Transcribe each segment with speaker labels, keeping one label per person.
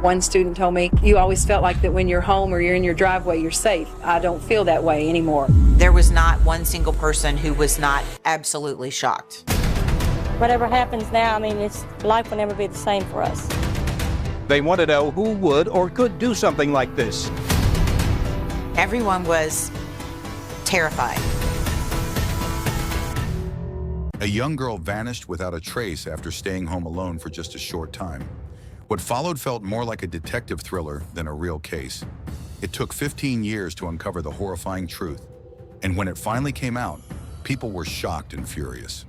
Speaker 1: One student told me, "You always felt like that when you're home or you're in your driveway, you're safe. I don't feel that way anymore."
Speaker 2: There was not one single person who was not absolutely shocked.
Speaker 3: Whatever happens now, life will never be the same for us.
Speaker 4: They want to know who would or could do something like this.
Speaker 2: Everyone was terrified.
Speaker 5: A young girl vanished without a trace after staying home alone for just a short time. What followed felt more like a detective thriller than a real case. It took 15 years to uncover the horrifying truth, and when it finally came out, people were shocked and furious.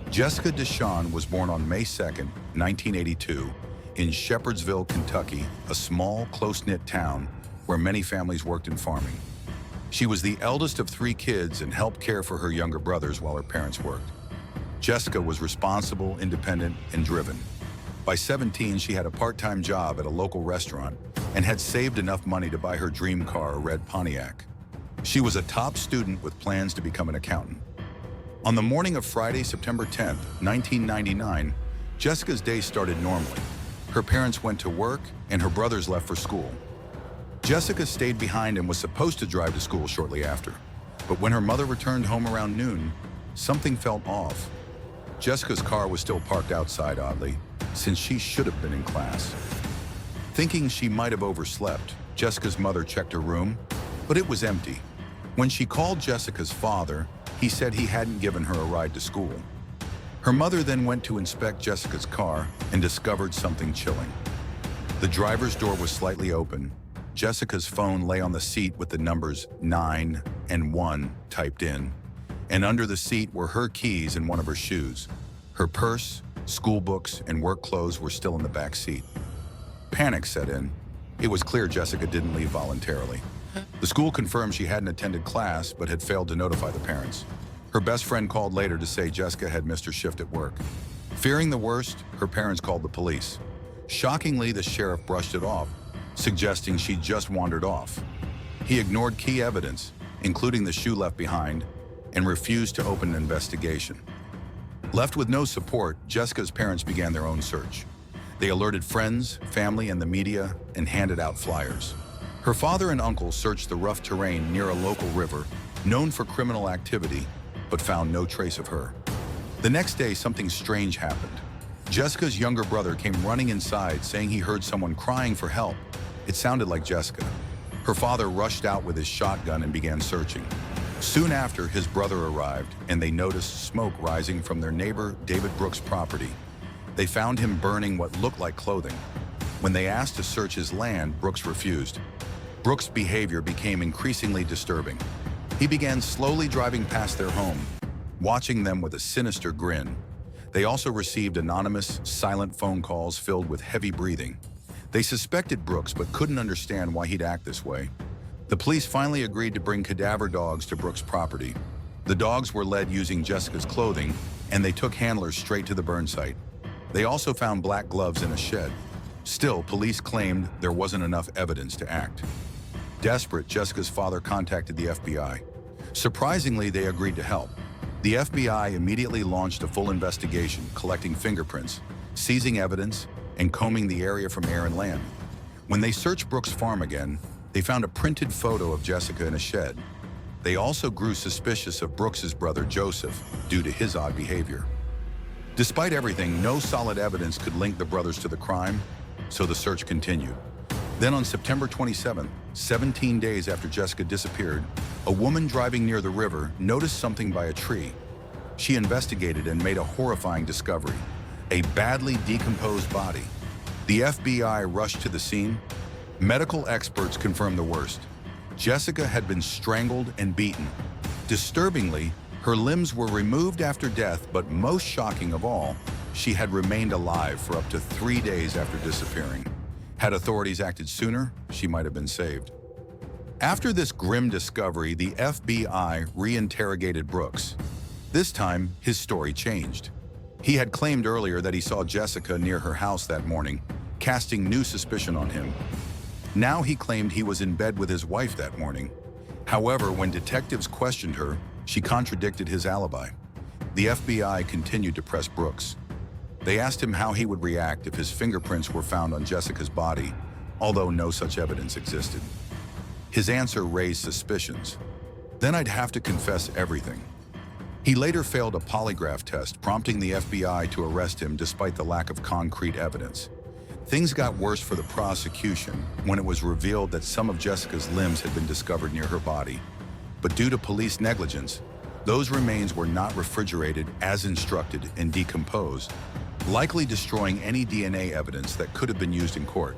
Speaker 5: Jessica DeShawn was born on May 2nd, 1982, in Shepherdsville, Kentucky, a small, close-knit town where many families worked in farming. She was the eldest of 3 kids and helped care for her younger brothers while her parents worked. Jessica was responsible, independent, and driven. By 17, she had a part-time job at a local restaurant and had saved enough money to buy her dream car, a red Pontiac. She was a top student with plans to become an accountant. On the morning of Friday, September 10th, 1999, Jessica's day started normally. Her parents went to work and her brothers left for school. Jessica stayed behind and was supposed to drive to school shortly after. But when her mother returned home around noon, something felt off. Jessica's car was still parked outside, oddly, since she should have been in class. Thinking she might have overslept, Jessica's mother checked her room, but it was empty. When she called Jessica's father, he said he hadn't given her a ride to school. Her mother then went to inspect Jessica's car and discovered something chilling. The driver's door was slightly open. Jessica's phone lay on the seat with the numbers 9 and 1 typed in, and under the seat were her keys and one of her shoes. Her purse, school books, and work clothes were still in the back seat. Panic set in. It was clear Jessica didn't leave voluntarily. The school confirmed she hadn't attended class but had failed to notify the parents. Her best friend called later to say Jessica had missed her shift at work. Fearing the worst, her parents called the police. Shockingly, the sheriff brushed it off, suggesting she just wandered off. He ignored key evidence, including the shoe left behind, and refused to open an investigation. Left with no support, Jessica's parents began their own search. They alerted friends, family, and the media and handed out flyers. Her father and uncle searched the rough terrain near a local river, known for criminal activity, but found no trace of her. The next day, something strange happened. Jessica's younger brother came running inside, saying he heard someone crying for help. It sounded like Jessica. Her father rushed out with his shotgun and began searching. Soon after, his brother arrived, and they noticed smoke rising from their neighbor David Brooks' property. They found him burning what looked like clothing. When they asked to search his land, Brooks refused. Brooks' behavior became increasingly disturbing. He began slowly driving past their home, watching them with a sinister grin. They also received anonymous, silent phone calls filled with heavy breathing. They suspected Brooks but couldn't understand why he'd act this way. The police finally agreed to bring cadaver dogs to Brooks' property. The dogs were led using Jessica's clothing, and they took handlers straight to the burn site. They also found black gloves in a shed. Still, police claimed there wasn't enough evidence to act. Desperate, Jessica's father contacted the FBI. Surprisingly, they agreed to help. The FBI immediately launched a full investigation, collecting fingerprints, seizing evidence, and combing the area from air and land. When they searched Brooks' farm again, they found a printed photo of Jessica in a shed. They also grew suspicious of Brooks's brother Joseph due to his odd behavior. Despite everything, no solid evidence could link the brothers to the crime, so the search continued. Then on September 27th, 17 days after Jessica disappeared, a woman driving near the river noticed something by a tree. She investigated and made a horrifying discovery: a badly decomposed body. The FBI rushed to the scene. Medical experts confirmed the worst. Jessica had been strangled and beaten. Disturbingly, her limbs were removed after death, but most shocking of all, she had remained alive for up to 3 days after disappearing. Had authorities acted sooner, she might have been saved. After this grim discovery, the FBI re-interrogated Brooks. This time, his story changed. He had claimed earlier that he saw Jessica near her house that morning, casting new suspicion on him. Now he claimed he was in bed with his wife that morning. However, when detectives questioned her, she contradicted his alibi. The FBI continued to press Brooks. They asked him how he would react if his fingerprints were found on Jessica's body, although no such evidence existed. His answer raised suspicions. Then I'd have to confess everything. He later failed a polygraph test, prompting the FBI to arrest him despite the lack of concrete evidence. Things got worse for the prosecution when it was revealed that some of Jessica's limbs had been discovered near her body. But due to police negligence, those remains were not refrigerated as instructed and decomposed, likely destroying any DNA evidence that could have been used in court.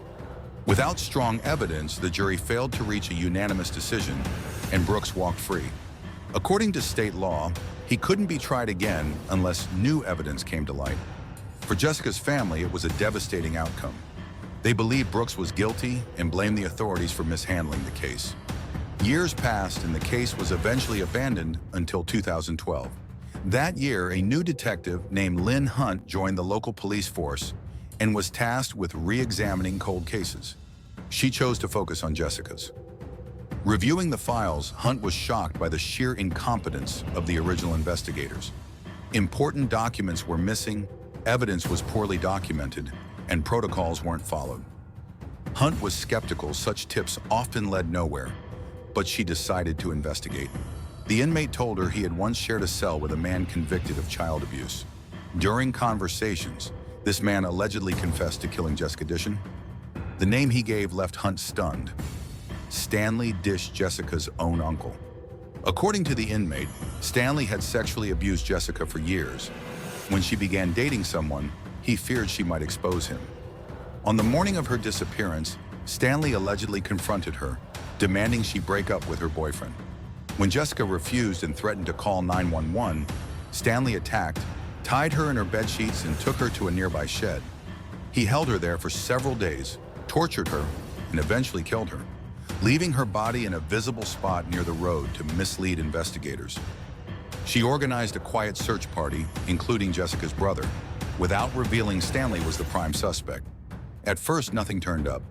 Speaker 5: Without strong evidence, the jury failed to reach a unanimous decision, and Brooks walked free. According to state law, he couldn't be tried again unless new evidence came to light. For Jessica's family, it was a devastating outcome. They believed Brooks was guilty and blamed the authorities for mishandling the case. Years passed and the case was eventually abandoned until 2012. That year, a new detective named Lynn Hunt joined the local police force and was tasked with re-examining cold cases. She chose to focus on Jessica's. Reviewing the files, Hunt was shocked by the sheer incompetence of the original investigators. Important documents were missing, evidence was poorly documented, and protocols weren't followed. Hunt was skeptical such tips often led nowhere, but she decided to investigate. The inmate told her he had once shared a cell with a man convicted of child abuse. During conversations, this man allegedly confessed to killing Jessica Dishon. The name he gave left Hunt stunned. Stanley Dish, Jessica's own uncle. According to the inmate, Stanley had sexually abused Jessica for years. When she began dating someone, he feared she might expose him. On the morning of her disappearance, Stanley allegedly confronted her, demanding she break up with her boyfriend. When Jessica refused and threatened to call 911, Stanley attacked, tied her in her bedsheets, and took her to a nearby shed. He held her there for several days, tortured her, and eventually killed her, leaving her body in a visible spot near the road to mislead investigators. She organized a quiet search party, including Jessica's brother, without revealing Stanley was the prime suspect. At first, nothing turned up,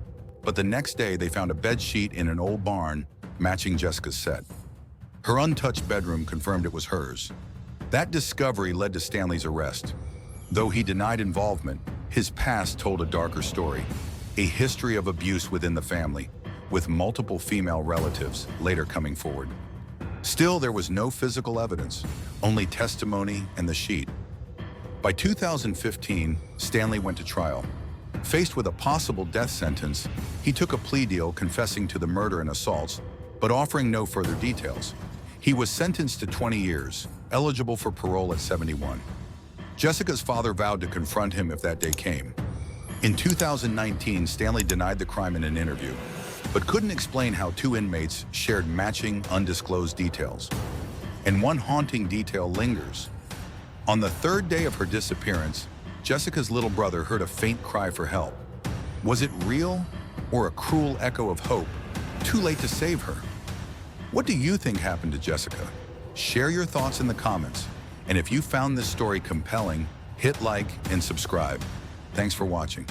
Speaker 5: but the next day they found a bedsheet in an old barn matching Jessica's set. Her untouched bedroom confirmed it was hers. That discovery led to Stanley's arrest. Though he denied involvement, his past told a darker story, a history of abuse within the family, with multiple female relatives later coming forward. Still, there was no physical evidence, only testimony and the sheet. By 2015, Stanley went to trial. Faced with a possible death sentence, he took a plea deal confessing to the murder and assaults, but offering no further details. He was sentenced to 20 years, eligible for parole at 71. Jessica's father vowed to confront him if that day came. In 2019, Stanley denied the crime in an interview, but couldn't explain how two inmates shared matching, undisclosed details. And one haunting detail lingers. On the third day of her disappearance, Jessica's little brother heard a faint cry for help. Was it real or a cruel echo of hope, too late to save her? What do you think happened to Jessica? Share your thoughts in the comments. And if you found this story compelling, hit like and subscribe. Thanks for watching.